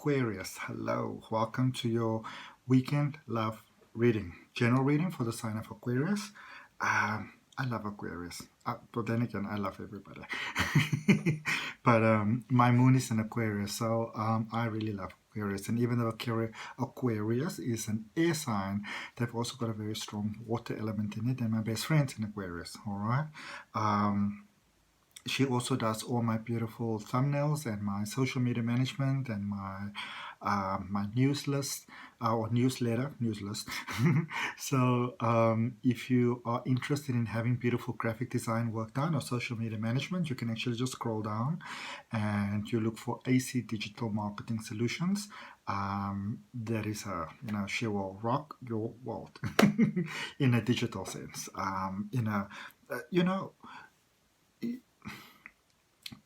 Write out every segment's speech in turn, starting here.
Aquarius, hello, welcome to your weekend love reading, general reading for the sign of Aquarius. I love Aquarius, but then again, I love everybody. But my moon is in Aquarius, so I really love Aquarius. And even though Aquarius is an air sign, they've also got a very strong water element in it. And my best friend's in Aquarius, all right? She also does all my beautiful thumbnails and my social media management and my news list or news list. So if you are interested in having beautiful graphic design work done or social media management, you can actually just scroll down and you look for AC Digital Marketing Solutions. That is her, she will rock your world in a digital sense.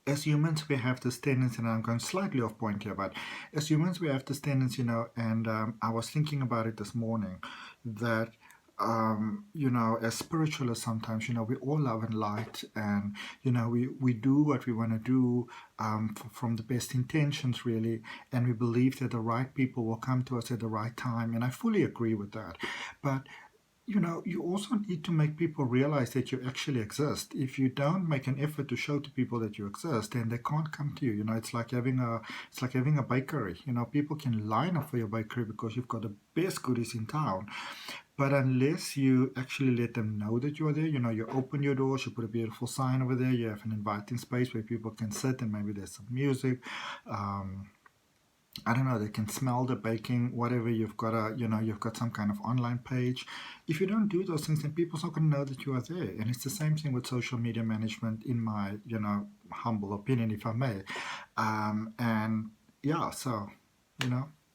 As humans, we have this tendency, and I'm going slightly off point here, but as humans, we have this tendency, and I was thinking about it this morning, that, as spiritualists sometimes, we all love and light, and, we do what we want to do from the best intentions, really, and we believe that the right people will come to us at the right time, and I fully agree with that. But you also need to make people realize that you actually exist. If you don't make an effort to show to people that you exist, then they can't come to you. It's like having a bakery. People can line up for your bakery because you've got the best goodies in town. But unless you actually let them know that you are there, you open your doors, you put a beautiful sign over there, you have an inviting space where people can sit and maybe there's some music. I don't know, they can smell the baking, whatever. You've got some kind of online page. If you don't do those things, then people's not going to know that you are there. And it's the same thing with social media management, in my, humble opinion, if I may.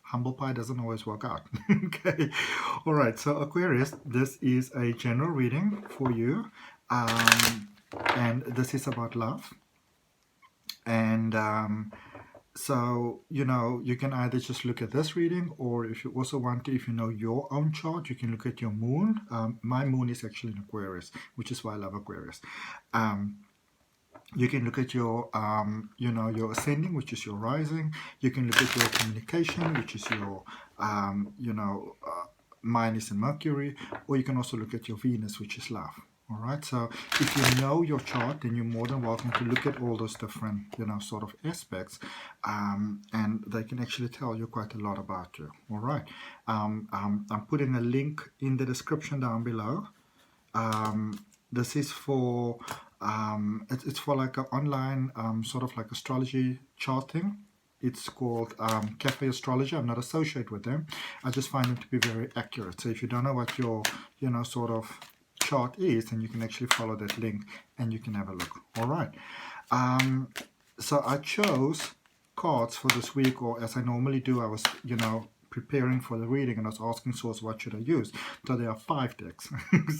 Humble pie doesn't always work out. Okay. All right. So Aquarius, this is a general reading for you. And this is about love. And, so, you can either just look at this reading, or if you also want to, if you know your own chart, you can look at your moon. My moon is actually in Aquarius, which is why I love Aquarius. You can look at your, your ascending, which is your rising. You can look at your communication, which is your, mine is in Mercury. Or you can also look at your Venus, which is love. All right, so if you know your chart, then you're more than welcome to look at all those different, sort of aspects, and they can actually tell you quite a lot about you. All right, I'm putting a link in the description down below. This is for, it's for like an online sort of like astrology charting. It's called Cafe Astrology. I'm not associated with them. I just find them to be very accurate. So if you don't know what your, sort of chart is, and you can actually follow that link and you can have a look. All right, so I chose cards for this week, or as I normally do, I was preparing for the reading and I was asking source what should I use. So there are 5 decks.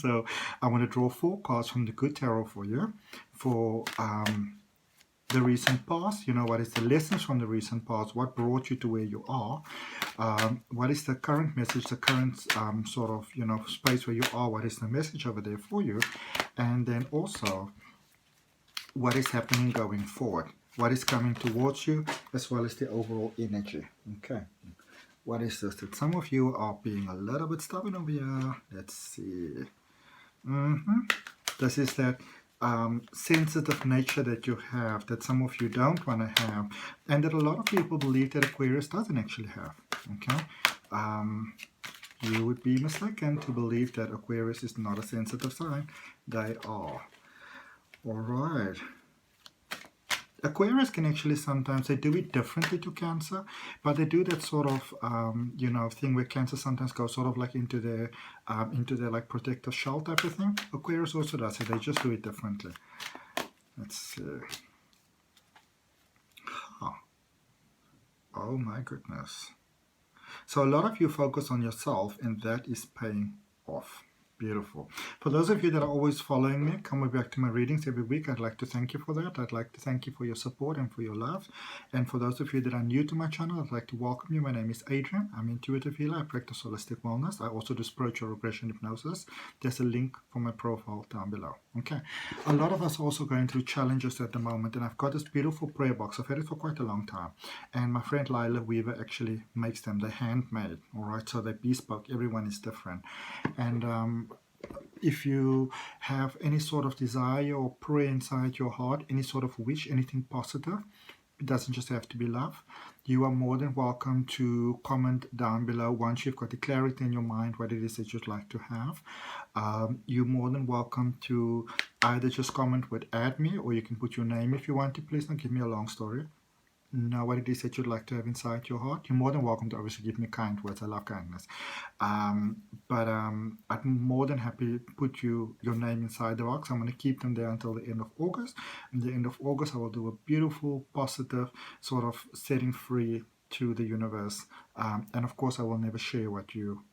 So I'm going to draw 4 cards from the Good Tarot for you for the recent past. What is the lessons from the recent past? What brought you to where you are? What is the current message, the current sort of, space where you are? What is the message over there for you? And then also, what is happening going forward? What is coming towards you, as well as the overall energy? Okay. What is this? That some of you are being a little bit stubborn over here. Let's see. This is that sensitive nature that you have, that some of you don't want to have, and that a lot of people believe that Aquarius doesn't actually have. Okay, you would be mistaken to believe that Aquarius is not a sensitive sign. They are. All right. Aquarius can actually sometimes, they do it differently to Cancer, but they do that sort of, thing where Cancer sometimes goes sort of like into their like protective shell type of thing. Aquarius also does it, they just do it differently. Let's see. Oh my goodness. So a lot of you focus on yourself, and that is paying off. Beautiful. For those of you that are always following me, coming back to my readings every week, I'd like to thank you for that. I'd like to thank you for your support and for your love. And for those of you that are new to my channel, I'd like to welcome you. My name is Adrian. I'm intuitive healer. I practice holistic wellness. I also do spiritual regression hypnosis. There's a link for my profile down below. Okay, a lot of us are also going through challenges at the moment, and I've got this beautiful prayer box. I've had it for quite a long time, and my friend Lila Weaver actually makes them. They're handmade, all right, so they're bespoke. Everyone is different, and if you have any sort of desire or prayer inside your heart, any sort of wish, anything positive, it doesn't just have to be love. You are more than welcome to comment down below once you've got the clarity in your mind what it is that you'd like to have. You're more than welcome to either just comment with add me, or you can put your name if you want to. Please don't give me a long story. Know what it is that you'd like to have inside your heart. You're more than welcome to obviously give me kind words. I love kindness. But I'm more than happy to put your name inside the box. I'm going to keep them there until the end of August. In the end of August, I will do a beautiful, positive sort of setting free to the universe. And of course, I will never share what you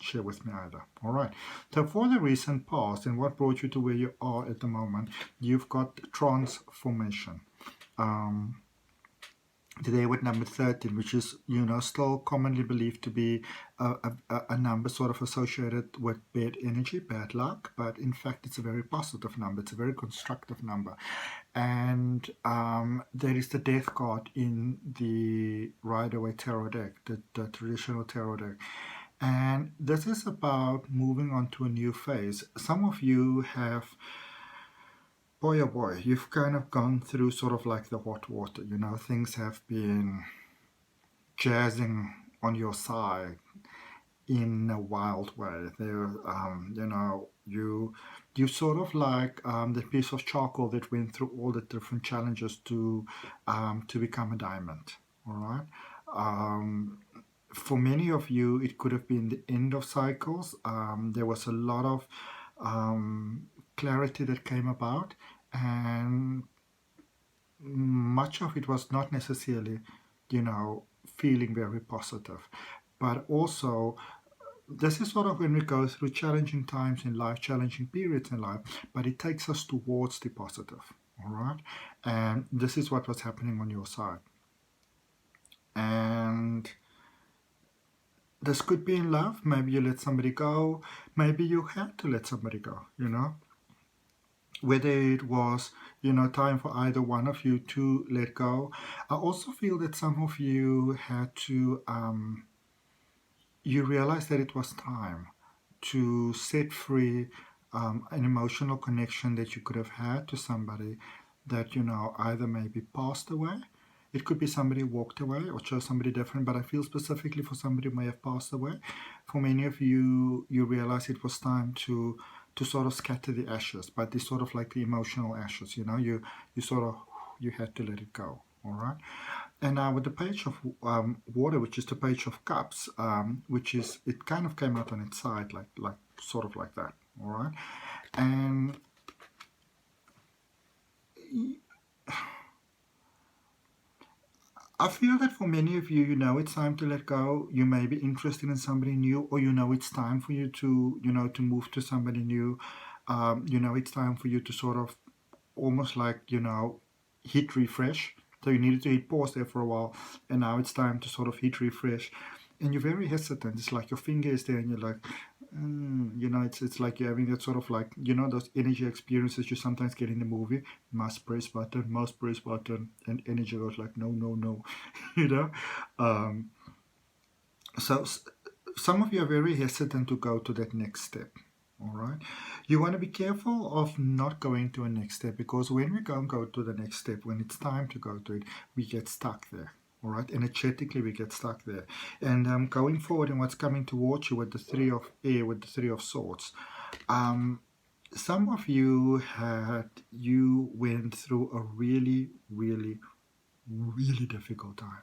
share with me either. All right. So for the recent past and what brought you to where you are at the moment, you've got transformation. Today with number 13, which is, still commonly believed to be a number sort of associated with bad energy, bad luck, but in fact it's a very positive number. It's a very constructive number. And there is the death card in the Rider-Waite Tarot deck, the traditional tarot deck. And this is about moving on to a new phase. Some of you have, boy oh boy, you've kind of gone through sort of like the hot water. Things have been jazzing on your side in a wild way. There, you sort of like the piece of charcoal that went through all the different challenges to become a diamond. All right. For many of you, it could have been the end of cycles. There was a lot of clarity that came about, and much of it was not necessarily, feeling very positive. But also, this is sort of when we go through challenging times in life, challenging periods in life, but it takes us towards the positive, all right? And this is what was happening on your side. And this could be in love. Maybe you let somebody go. Maybe you had to let somebody go, whether it was, time for either one of you to let go. I also feel that some of you had to, you realized that it was time to set free an emotional connection that you could have had to somebody that, either maybe passed away. It could be somebody walked away or chose somebody different, but I feel specifically for somebody who may have passed away. For many of you, you realize it was time to sort of scatter the ashes, but it's sort of like the emotional ashes, you had to let it go, all right? And now with the page of water, which is the page of cups, which is, it kind of came out on its side, like sort of like that, all right? And I feel that for many of you, it's time to let go. You may be interested in somebody new, or it's time for you to, to move to somebody new. It's time for you to sort of almost like, hit refresh. So you needed to hit pause there for a while, and now it's time to sort of hit refresh. And you're very hesitant. It's like your finger is there, and you're like, it's like you're having that sort of like, those energy experiences you sometimes get in the movie. Must press button, and energy goes like, no, So some of you are very hesitant to go to that next step. All right. You want to be careful of not going to a next step, because when we go to the next step, when it's time to go to it, we get stuck there. All right. Energetically, we get stuck there. And going forward, and what's coming towards you with the Three of Air, with the Three of Swords, some of you went through a really, really, really difficult time.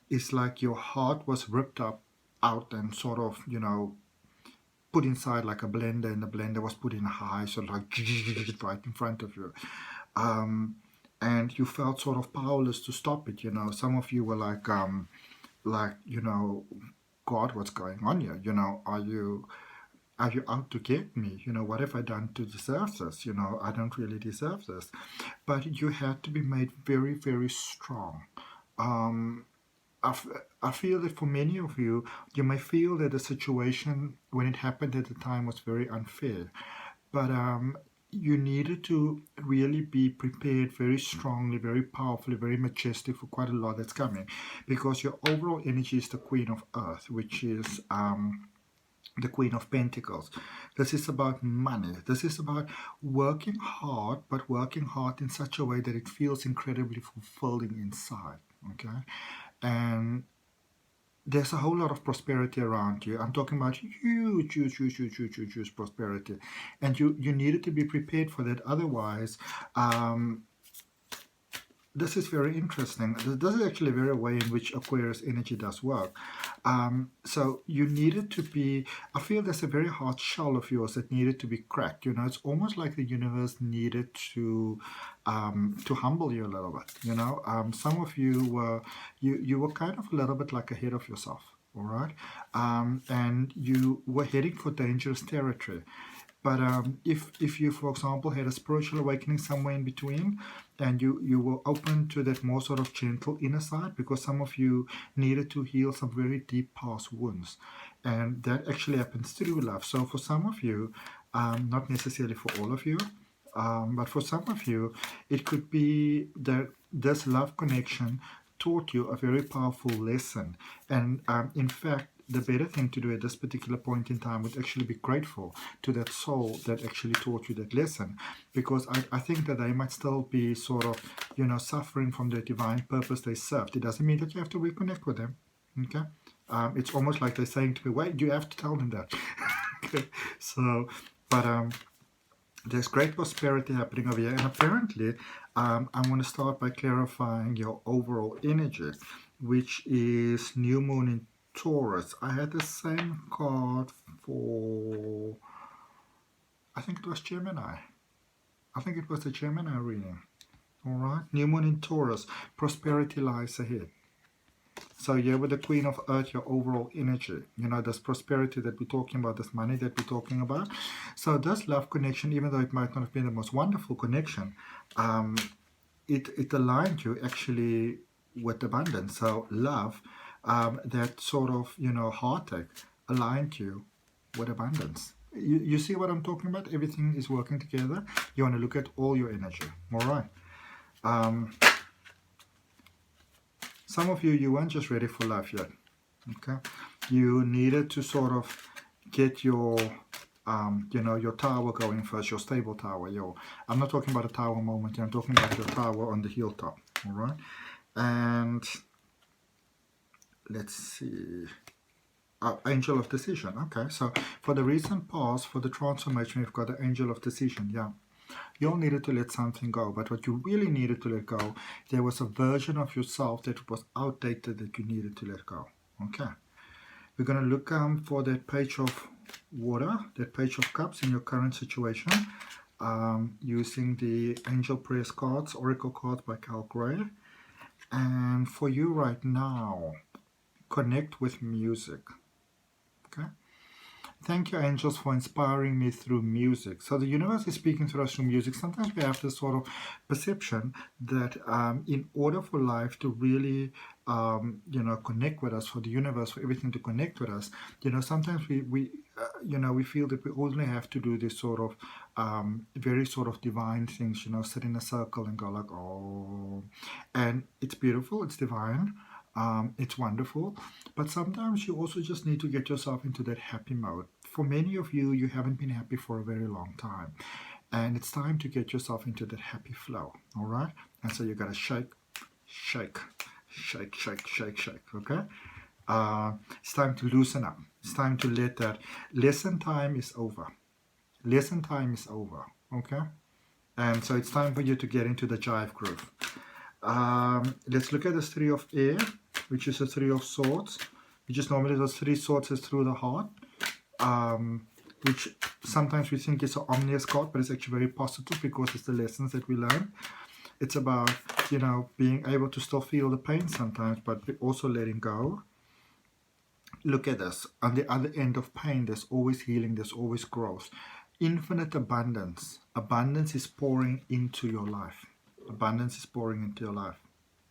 It's like your heart was ripped out and sort of, put inside like a blender, and the blender was put in high, sort of like right in front of you. And you felt sort of powerless to stop it. Some of you were like, God, what's going on here? Are you out to get me? What have I done to deserve this? I don't really deserve this. But you had to be made very, very strong. I feel that for many of you, you may feel that the situation when it happened at the time was very unfair. but you needed to really be prepared very strongly, very powerfully, very majestic for quite a lot that's coming, because your overall energy is the Queen of Earth, which is the Queen of Pentacles. This is about money. This is about working hard, but working hard in such a way that it feels incredibly fulfilling inside. Okay, and there's a whole lot of prosperity around you. I'm talking about huge prosperity. And you needed to be prepared for that. Otherwise, this is very interesting. This is actually a very way in which Aquarius energy does work. So you needed to be, I feel there's a very hard shell of yours that needed to be cracked. You know, it's almost like the universe needed to humble you a little bit. You know, some of you were, you were kind of a little bit like ahead of yourself. All right, and you were heading for dangerous territory. But if you, for example, had a spiritual awakening somewhere in between, and you were open to that more sort of gentle inner side, because some of you needed to heal some very deep past wounds, and that actually happens through love. So for some of you, not necessarily for all of you, but for some of you, it could be that this love connection taught you a very powerful lesson. And in fact, the better thing to do at this particular point in time would actually be grateful to that soul that actually taught you that lesson, because I think that they might still be sort of, you know, suffering from the divine purpose they served. It doesn't mean that you have to reconnect with them. Okay, it's almost like they're saying to me, wait, you have to tell them that. Okay, so but there's great prosperity happening over here, and apparently I'm going to start by clarifying your overall energy, which is new moon in Taurus. I had the same card for, I think it was Gemini. I think it was the Gemini reading. All right, new moon in Taurus, prosperity lies ahead. So yeah, with the Queen of Earth, your overall energy, you know, this prosperity that we're talking about, this money that we're talking about. So this love connection, even though it might not have been the most wonderful connection, it aligned you actually with abundance. So love, that sort of, you know, heartache aligned you with abundance. You see what I'm talking about? Everything is working together. You want to look at all your energy. All right. Some of you weren't just ready for life yet. Okay, you needed to sort of get your you know, your tower going first, your stable tower. I'm not talking about a tower moment, I'm talking about your tower on the hilltop. All right, and let's see, angel of decision. Okay, so for the recent past, for the transformation, we've got the angel of decision. Yeah, you all needed to let something go, but what you really needed to let go, there was a version of yourself that was outdated that you needed to let go. Okay, we're going to look for that page of water, that page of cups in your current situation, using the angel prayers cards, oracle cards by Cal Gray. And for you right now, connect with music. Okay, thank you, angels, for inspiring me through music. So the universe is speaking to us through music. Sometimes we have this sort of perception that in order for life to really, you know, connect with us, for the universe, for everything to connect with us, you know, sometimes we you know, we feel that we only have to do this sort of very sort of divine things, you know, sit in a circle and go like, oh, and it's beautiful, it's divine. It's wonderful, but sometimes you also just need to get yourself into that happy mode. For many of you, you haven't been happy for a very long time, and it's time to get yourself into that happy flow. All right, and so you gotta shake, shake, shake, shake, shake, shake. Okay, it's time to loosen up. It's time to let that lesson time is over. Lesson time is over. Okay, and so it's time for you to get into the jive groove. Let's look at the Three of Air, which is the Three of Swords, which is normally those three swords is through the heart, which sometimes we think is an ominous card, but it's actually very positive because it's the lessons that we learn. It's about, you know, being able to still feel the pain sometimes, but also letting go. Look at this. On the other end of pain, there's always healing, there's always growth. Infinite abundance. Abundance is pouring into your life. Abundance is pouring into your life.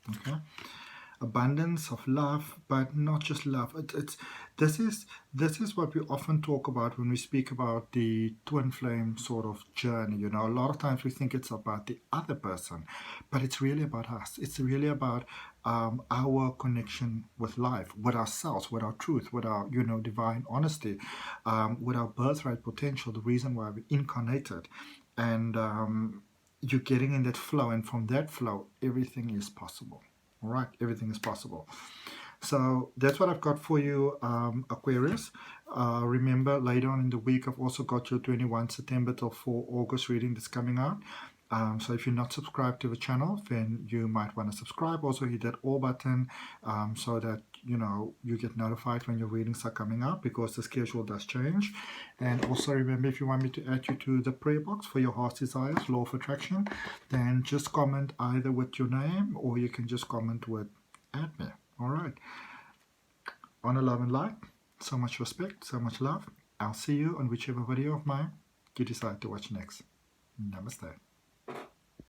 Okay. abundance of love, but not just love. This is this is what we often talk about when we speak about the twin flame sort of journey. You know, a lot of times we think it's about the other person, but it's really about us. It's really about our connection with life, with ourselves, with our truth, with our, you know, divine honesty, with our birthright potential, the reason why we incarnated. And you're getting in that flow, and from that flow, everything is possible. All right, everything is possible. So that's what I've got for you, Aquarius. Remember, later on in the week, I've also got your 21 September till 4 August reading that's coming out. So if you're not subscribed to the channel, then you might want to subscribe. Also hit that all button so that, you know, you get notified when your readings are coming out, because the schedule does change. And also remember, if you want me to add you to the prayer box for your heart's desires, law of attraction, then just comment either with your name, or you can just comment with add me. All right. Honor, love, and light. So much respect, so much love. I'll see you on whichever video of mine you decide to watch next. Namaste.